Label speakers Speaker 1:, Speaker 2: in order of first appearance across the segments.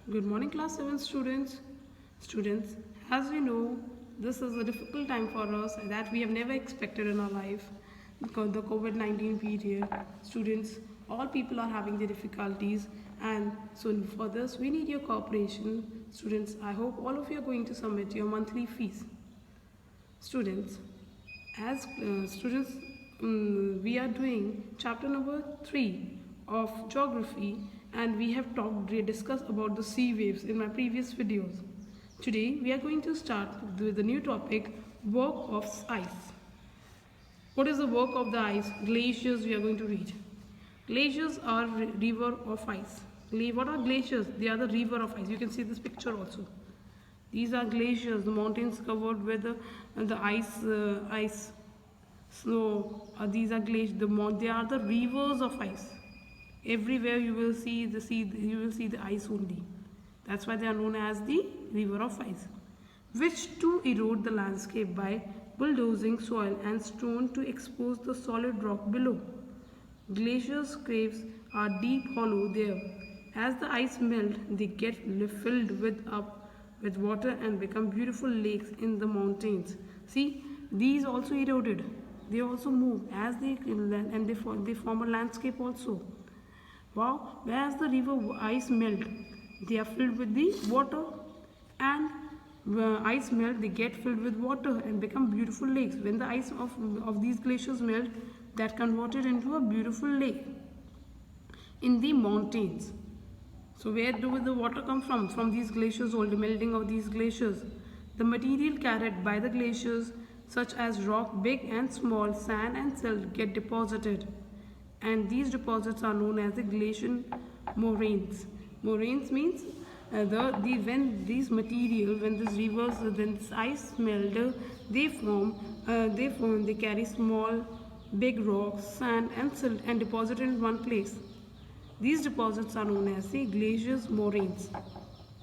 Speaker 1: Good morning, class 7 students. Students, as we know, this is a difficult time for us that we have never expected in our life because the COVID-19 period. Students, all people are having the difficulties, and so for this, we need your cooperation. Students, I hope all of you are going to submit your monthly fees. Students, as students, we are doing chapter number 3 of geography, and we have discussed about the sea waves in my previous videos. Today we are going to start with the new topic, work of ice. What is the work of the ice? Glaciers we are going to read. Glaciers are river of ice. What are glaciers? They are the river of ice. You can see this picture also. These are glaciers, the mountains covered with the ice, snow. These are glaciers. They are the rivers of ice. Everywhere you will see the ice only. That's why they are known as the river of ice, which to erode the landscape by bulldozing soil and stone to expose the solid rock below. Glaciers caves are deep hollow there. As the ice melts, they get filled with water and become beautiful lakes in the mountains. See, these also eroded. They also move as they form a landscape also. Wow, as the river ice melt, they are filled with the water, and ice melt, they get filled with water and become beautiful lakes. When the ice of these glaciers melt, that converted into a beautiful lake in the mountains. So where do the water come from? From these glaciers, all the melting of these glaciers. The material carried by the glaciers, such as rock, big and small, sand and silt, get deposited, and these deposits are known as the glacial moraines. Moraines means when these rivers, when this ice melt, they carry small, big rocks, sand and silt and deposit in one place. These deposits are known as the glacial moraines.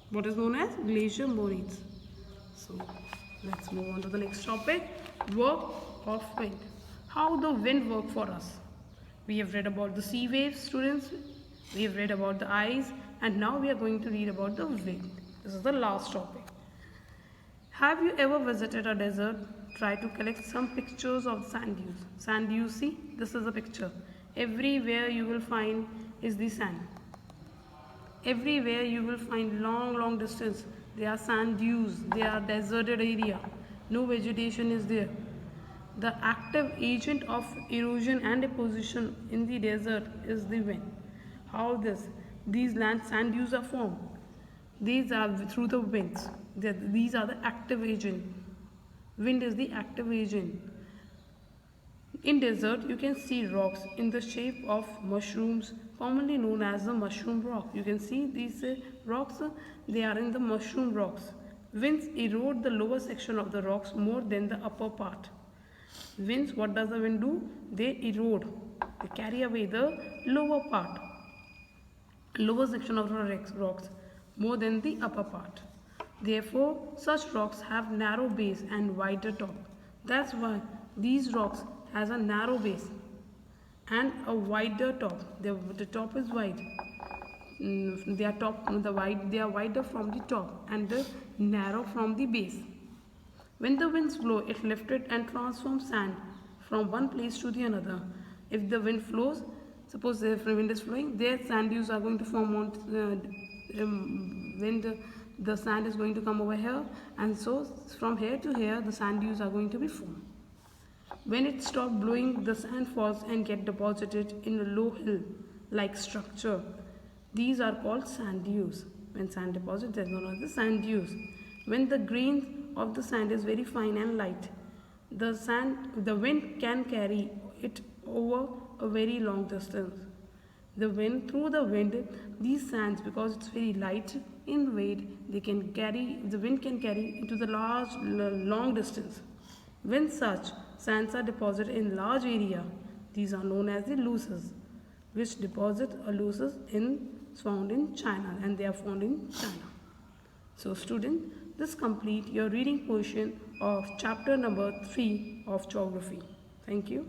Speaker 1: What is known as glacial moraines? So let's move on to the next topic, work of wind. How the wind work for us? We have read about the sea waves, students. We have read about the ice, and now we are going to read about the wind. This is the last topic. Have you ever visited a desert? Try to collect some pictures of sand dunes. Sand dunes, see, this is a picture. Everywhere you will find is the sand. Everywhere you will find long distance. They are sand dunes. They are deserted area. No vegetation is there. The active agent of erosion and deposition in the desert is the wind. How these sand dunes are formed? These are through the winds. These are the active agent. Wind is the active agent. In desert, you can see rocks in the shape of mushrooms, commonly known as the mushroom rock. You can see these rocks, they are in the mushroom rocks. Winds erode the lower section of the rocks more than the upper part. Winds, what does the wind do? They erode. They carry away the lower section of the rocks more than the upper part. Therefore, such rocks have narrow base and wider top. That's why these rocks has a narrow base and a wider top. The top is wide. They are wider from the top and narrow from the base. When the winds blow, it lifts and transforms sand from one place to the another. If the wind flows, suppose if the wind is flowing, their sand dunes are going to form on when the sand is going to come over here, and so from here to here the sand dunes are going to be formed. When it stops blowing, the sand falls and get deposited in a low hill-like structure. These are called sand dunes. When sand deposits, that is known as the sand dunes. When the grain of the sand is very fine and light, the wind can carry it over a very long distance. Through the wind, these sands, because it's very light in weight, the wind can carry into the long distance. When such sands are deposited in large area, these are known as the loess, which deposit loess is found in China, and they are found in China. So student, this complete your reading portion of chapter number 3 of geography. Thank you.